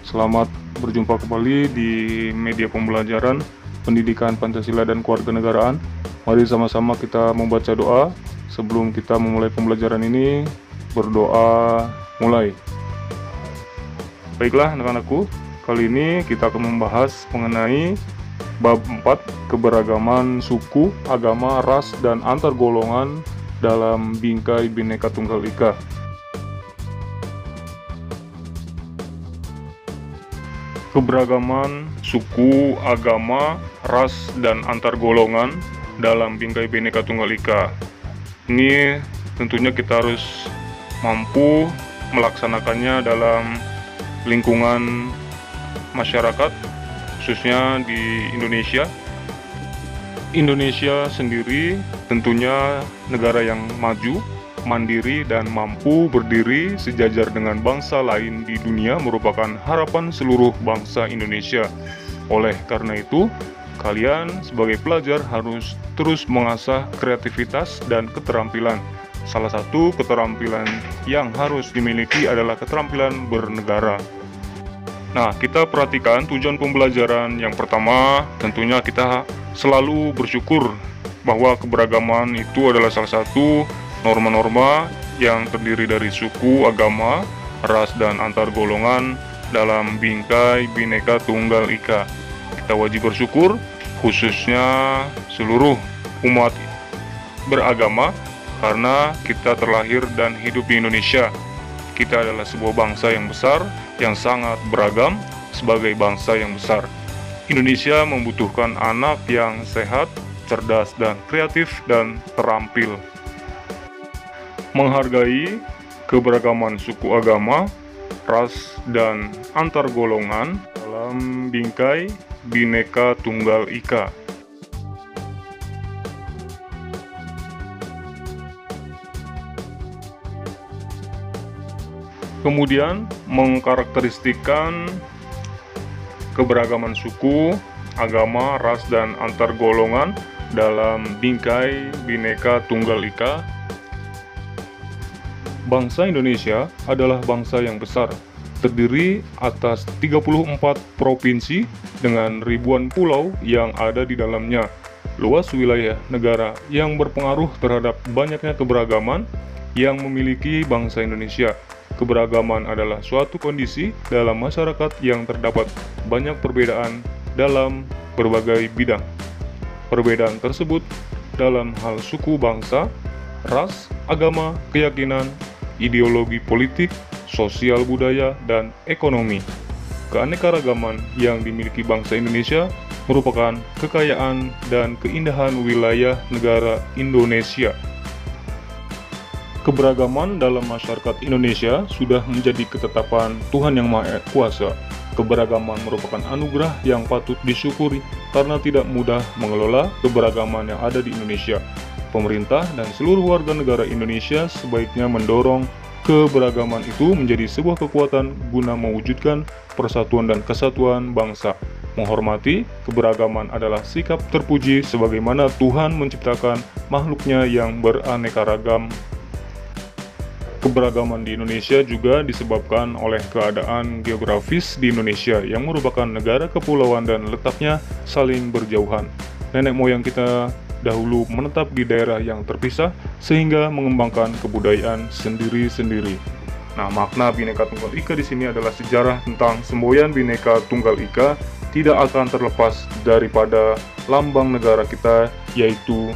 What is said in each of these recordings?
Selamat berjumpa kembali di media pembelajaran pendidikan Pancasila dan Kewarganegaraan. Mari sama-sama kita membaca doa. Sebelum kita memulai pembelajaran ini, berdoa mulai. Baiklah anak-anakku, kali ini kita akan membahas mengenai bab 4, keberagaman suku, agama, ras, dan antar golongan dalam bingkai Bhinneka Tunggal Ika. Keberagaman suku, agama, ras, dan antar golongan dalam bingkai Bhinneka Tunggal Ika. Ini tentunya kita harus mampu melaksanakannya dalam lingkungan masyarakat, khususnya di Indonesia. Indonesia sendiri tentunya negara yang maju, mandiri, dan mampu berdiri sejajar dengan bangsa lain di dunia merupakan harapan seluruh bangsa Indonesia. Oleh karena itu, kalian sebagai pelajar harus terus mengasah kreativitas dan keterampilan. Salah satu keterampilan yang harus dimiliki adalah keterampilan bernegara. Nah, kita perhatikan tujuan pembelajaran yang pertama, tentunya kita selalu bersyukur bahwa keberagaman itu adalah salah satu norma-norma yang terdiri dari suku, agama, ras, dan antar golongan dalam bingkai Bhinneka Tunggal Ika. Kita wajib bersyukur, khususnya seluruh umat beragama, karena kita terlahir dan hidup di Indonesia. Kita adalah sebuah bangsa yang besar, yang sangat beragam sebagai bangsa yang besar. Indonesia membutuhkan anak yang sehat, cerdas, dan kreatif, dan terampil. Menghargai keberagaman suku, agama, ras, dan antar golongan dalam bingkai Bhinneka Tunggal Ika. Kemudian mengkarakteristikkan keberagaman suku, agama, ras, dan antar golongan dalam bingkai Bhinneka Tunggal Ika. Bangsa Indonesia adalah bangsa yang besar, terdiri atas 34 provinsi dengan ribuan pulau yang ada di dalamnya. Luas wilayah negara yang berpengaruh terhadap banyaknya keberagaman yang memiliki bangsa Indonesia. Keberagaman adalah suatu kondisi dalam masyarakat yang terdapat banyak perbedaan dalam berbagai bidang. Perbedaan tersebut dalam hal suku bangsa, ras, agama, keyakinan, ideologi politik, sosial budaya, dan ekonomi. Keanekaragaman yang dimiliki bangsa Indonesia merupakan kekayaan dan keindahan wilayah negara Indonesia. Keberagaman dalam masyarakat Indonesia sudah menjadi ketetapan Tuhan Yang Maha Kuasa. Keberagaman merupakan anugerah yang patut disyukuri karena tidak mudah mengelola keberagaman yang ada di Indonesia. Pemerintah dan seluruh warga negara Indonesia sebaiknya mendorong keberagaman itu menjadi sebuah kekuatan guna mewujudkan persatuan dan kesatuan bangsa. Menghormati keberagaman adalah sikap terpuji sebagaimana Tuhan menciptakan makhluknya yang beraneka ragam. Keberagaman di Indonesia juga disebabkan oleh keadaan geografis di Indonesia yang merupakan negara kepulauan dan letaknya saling berjauhan. Nenek moyang kita dahulu menetap di daerah yang terpisah sehingga mengembangkan kebudayaan sendiri-sendiri. Nah, makna Bhinneka Tunggal Ika di sini adalah sejarah tentang semboyan Bhinneka Tunggal Ika tidak akan terlepas daripada lambang negara kita, yaitu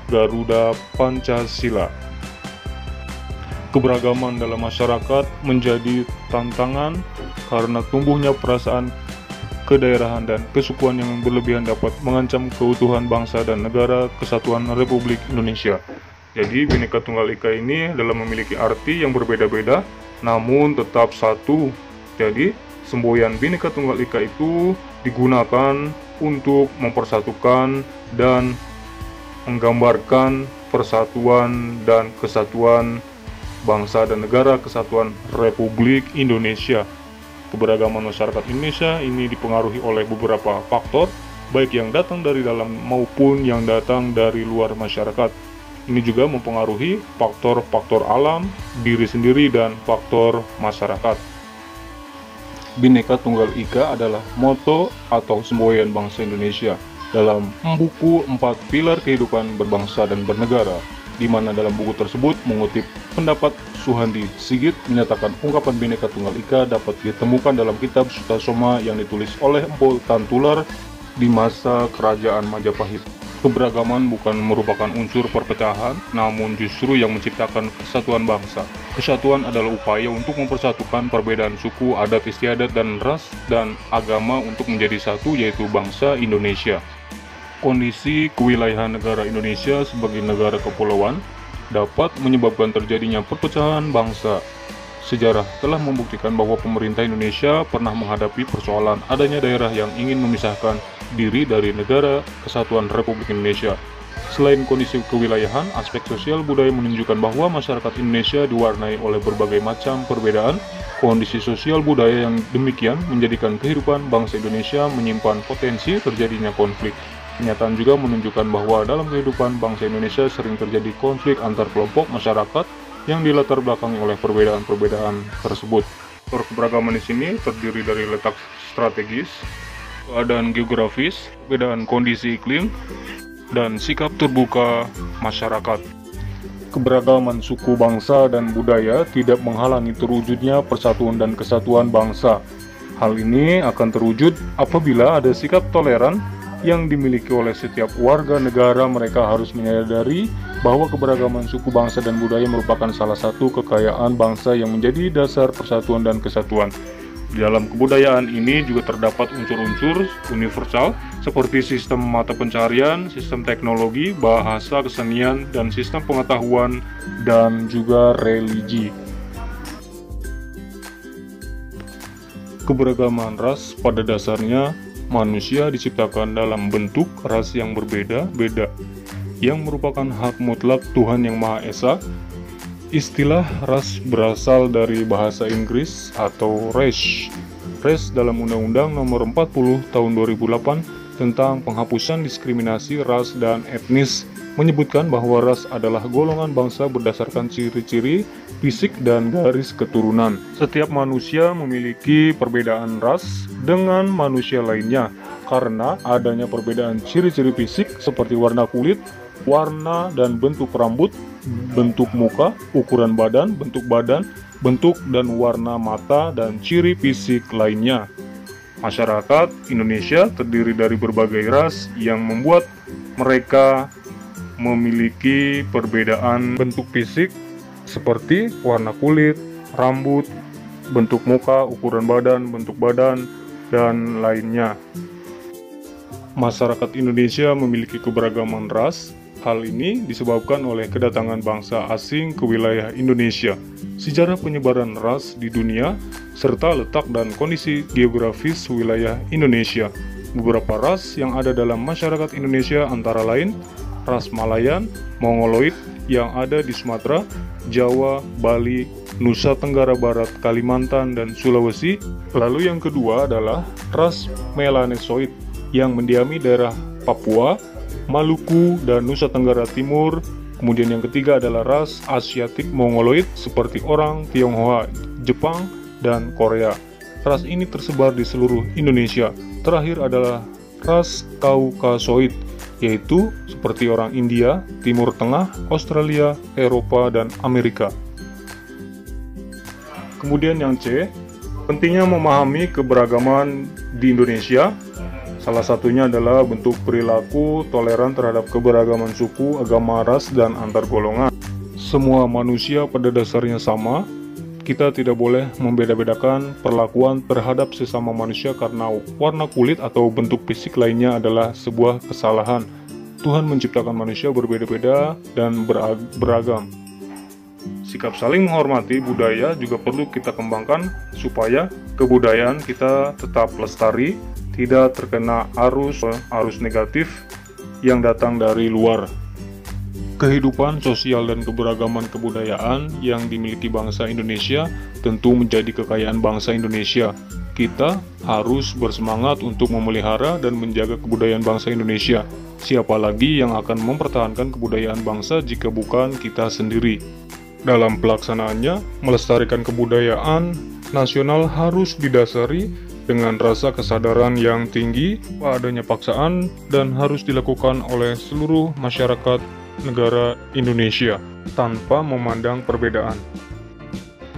Garuda Pancasila. Keberagaman dalam masyarakat menjadi tantangan karena tumbuhnya perasaan kedaerahan dan kesukuan yang berlebihan dapat mengancam keutuhan bangsa dan negara kesatuan Republik Indonesia. Jadi Bhinneka Tunggal Ika ini adalah memiliki arti yang berbeda-beda namun tetap satu. Jadi semboyan Bhinneka Tunggal Ika itu digunakan untuk mempersatukan dan menggambarkan persatuan dan kesatuan bangsa dan negara kesatuan Republik Indonesia. Keberagaman masyarakat Indonesia ini dipengaruhi oleh beberapa faktor, baik yang datang dari dalam maupun yang datang dari luar masyarakat. Ini juga mempengaruhi faktor-faktor alam, diri sendiri, dan faktor masyarakat. Bhinneka Tunggal Ika adalah moto atau semboyan bangsa Indonesia dalam buku 4 Pilar Kehidupan Berbangsa dan Bernegara, di mana dalam buku tersebut mengutip pendapat Suhandi Sigit menyatakan ungkapan Bhinneka Tunggal Ika dapat ditemukan dalam kitab Sutasoma yang ditulis oleh Empu Tantular di masa Kerajaan Majapahit. Keberagaman bukan merupakan unsur perpecahan, namun justru yang menciptakan kesatuan bangsa. Kesatuan adalah upaya untuk mempersatukan perbedaan suku, adat istiadat, dan ras dan agama untuk menjadi satu, yaitu bangsa Indonesia. Kondisi kewilayahan negara Indonesia sebagai negara kepulauan dapat menyebabkan terjadinya perpecahan bangsa. Sejarah telah membuktikan bahwa pemerintah Indonesia pernah menghadapi persoalan adanya daerah yang ingin memisahkan diri dari negara kesatuan Republik Indonesia. Selain kondisi kewilayahan, aspek sosial budaya menunjukkan bahwa masyarakat Indonesia diwarnai oleh berbagai macam perbedaan. Kondisi sosial budaya yang demikian menjadikan kehidupan bangsa Indonesia menyimpan potensi terjadinya konflik. Kenyataan juga menunjukkan bahwa dalam kehidupan bangsa Indonesia sering terjadi konflik antar kelompok masyarakat yang dilatar belakangi oleh perbedaan-perbedaan tersebut. Keberagaman di sini terdiri dari letak strategis, keadaan geografis, perbedaan kondisi iklim, dan sikap terbuka masyarakat. Keberagaman suku, bangsa, dan budaya tidak menghalangi terwujudnya persatuan dan kesatuan bangsa. Hal ini akan terwujud apabila ada sikap toleran yang dimiliki oleh setiap warga negara. Mereka harus menyadari bahwa keberagaman suku, bangsa, dan budaya merupakan salah satu kekayaan bangsa yang menjadi dasar persatuan dan kesatuan. Di dalam kebudayaan ini juga terdapat unsur-unsur universal seperti sistem mata pencarian, sistem teknologi, bahasa, kesenian, dan sistem pengetahuan, dan juga religi. Keberagaman ras pada dasarnya manusia diciptakan dalam bentuk ras yang berbeda-beda, yang merupakan hak mutlak Tuhan Yang Maha Esa. Istilah ras berasal dari bahasa Inggris atau race. Race dalam Undang-Undang Nomor 40 Tahun 2008 tentang penghapusan diskriminasi ras dan etnis menyebutkan bahwa ras adalah golongan bangsa berdasarkan ciri-ciri fisik dan garis keturunan. Setiap manusia memiliki perbedaan ras dengan manusia lainnya karena adanya perbedaan ciri-ciri fisik seperti warna kulit, warna dan bentuk rambut, bentuk muka, ukuran badan, bentuk dan warna mata, dan ciri fisik lainnya. Masyarakat Indonesia terdiri dari berbagai ras yang membuat mereka memiliki perbedaan bentuk fisik seperti warna kulit, rambut, bentuk muka, ukuran badan, bentuk badan, dan lainnya. Masyarakat Indonesia memiliki keberagaman ras. Hal ini disebabkan oleh kedatangan bangsa asing ke wilayah Indonesia, sejarah penyebaran ras di dunia, serta letak dan kondisi geografis wilayah Indonesia. Beberapa ras yang ada dalam masyarakat Indonesia antara lain ras Malayan, Mongoloid yang ada di Sumatera, Jawa, Bali, Nusa Tenggara Barat, Kalimantan, dan Sulawesi. Lalu yang kedua adalah ras Melanesoid yang mendiami daerah Papua, Maluku, dan Nusa Tenggara Timur. Kemudian yang ketiga adalah ras Asiatik Mongoloid seperti orang Tionghoa, Jepang, dan Korea. Ras ini tersebar di seluruh Indonesia. Terakhir adalah ras Kaukasoid, yaitu seperti orang India, Timur Tengah, Australia, Eropa, dan Amerika. Kemudian yang C, pentingnya memahami keberagaman di Indonesia. Salah satunya adalah bentuk perilaku toleran terhadap keberagaman suku, agama, ras, dan antar golongan. Semua manusia pada dasarnya sama. Kita tidak boleh membeda-bedakan perlakuan terhadap sesama manusia karena warna kulit atau bentuk fisik lainnya adalah sebuah kesalahan. Tuhan menciptakan manusia berbeda-beda dan beragam. Sikap saling menghormati budaya juga perlu kita kembangkan supaya kebudayaan kita tetap lestari, tidak terkena arus negatif yang datang dari luar. Kehidupan sosial dan keberagaman kebudayaan yang dimiliki bangsa Indonesia tentu menjadi kekayaan bangsa Indonesia. Kita harus bersemangat untuk memelihara dan menjaga kebudayaan bangsa Indonesia. Siapa lagi yang akan mempertahankan kebudayaan bangsa jika bukan kita sendiri? Dalam pelaksanaannya, melestarikan kebudayaan nasional harus didasari dengan rasa kesadaran yang tinggi, adanya paksaan, dan harus dilakukan oleh seluruh masyarakat negara Indonesia tanpa memandang perbedaan.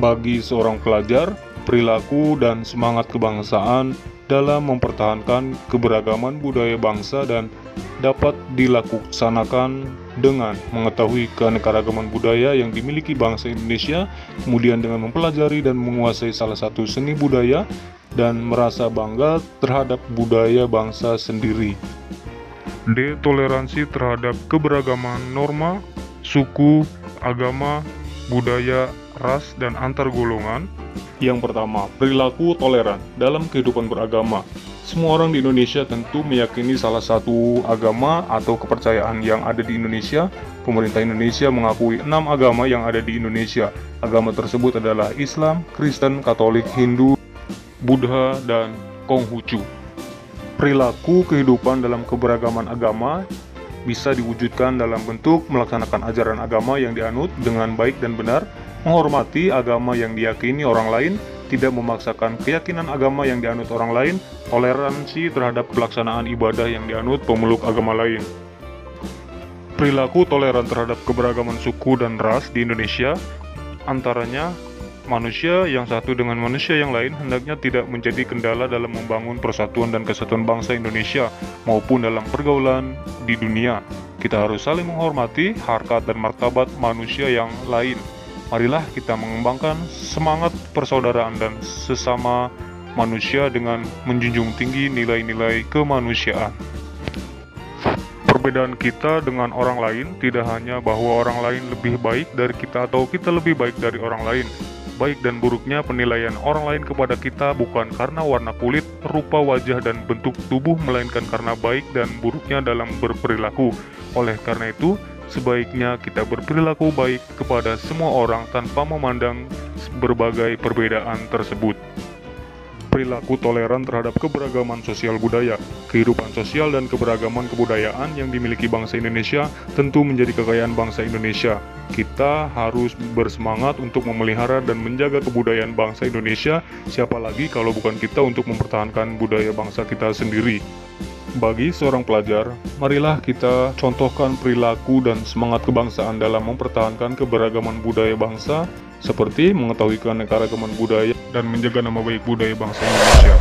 Bagi seorang pelajar, perilaku dan semangat kebangsaan dalam mempertahankan keberagaman budaya bangsa dan dapat dilaksanakan dengan mengetahui keanekaragaman budaya yang dimiliki bangsa Indonesia, kemudian dengan mempelajari dan menguasai salah satu seni budaya, dan merasa bangga terhadap budaya bangsa sendiri. D. Toleransi terhadap keberagaman norma, suku, agama, budaya, ras, dan antar golongan. Yang pertama, perilaku toleran dalam kehidupan beragama. Semua orang di Indonesia tentu meyakini salah satu agama atau kepercayaan yang ada di Indonesia. Pemerintah Indonesia mengakui 6 agama yang ada di Indonesia. Agama tersebut adalah Islam, Kristen, Katolik, Hindu, Buddha, dan Konghucu. Perilaku kehidupan dalam keberagaman agama bisa diwujudkan dalam bentuk melaksanakan ajaran agama yang dianut dengan baik dan benar, menghormati agama yang diyakini orang lain, tidak memaksakan keyakinan agama yang dianut orang lain, toleransi terhadap pelaksanaan ibadah yang dianut pemeluk agama lain. Perilaku toleran terhadap keberagaman suku dan ras di Indonesia, antaranya manusia yang satu dengan manusia yang lain hendaknya tidak menjadi kendala dalam membangun persatuan dan kesatuan bangsa Indonesia maupun dalam pergaulan di dunia. Kita harus saling menghormati harkat dan martabat manusia yang lain. Marilah kita mengembangkan semangat persaudaraan dan sesama manusia dengan menjunjung tinggi nilai-nilai kemanusiaan. Perbedaan kita dengan orang lain tidak hanya bahwa orang lain lebih baik dari kita atau kita lebih baik dari orang lain. Baik dan buruknya penilaian orang lain kepada kita bukan karena warna kulit, rupa wajah, dan bentuk tubuh, melainkan karena baik dan buruknya dalam berperilaku. Oleh karena itu, sebaiknya kita berperilaku baik kepada semua orang tanpa memandang berbagai perbedaan tersebut. Perilaku toleran terhadap keberagaman sosial budaya. Kehidupan sosial dan keberagaman kebudayaan yang dimiliki bangsa Indonesia tentu menjadi kekayaan bangsa Indonesia. Kita harus bersemangat untuk memelihara dan menjaga kebudayaan bangsa Indonesia, siapa lagi kalau bukan kita untuk mempertahankan budaya bangsa kita sendiri. Bagi seorang pelajar, marilah kita contohkan perilaku dan semangat kebangsaan dalam mempertahankan keberagaman budaya bangsa, seperti mengetahui keanekaragaman budaya dan menjaga nama baik budaya bangsa Indonesia.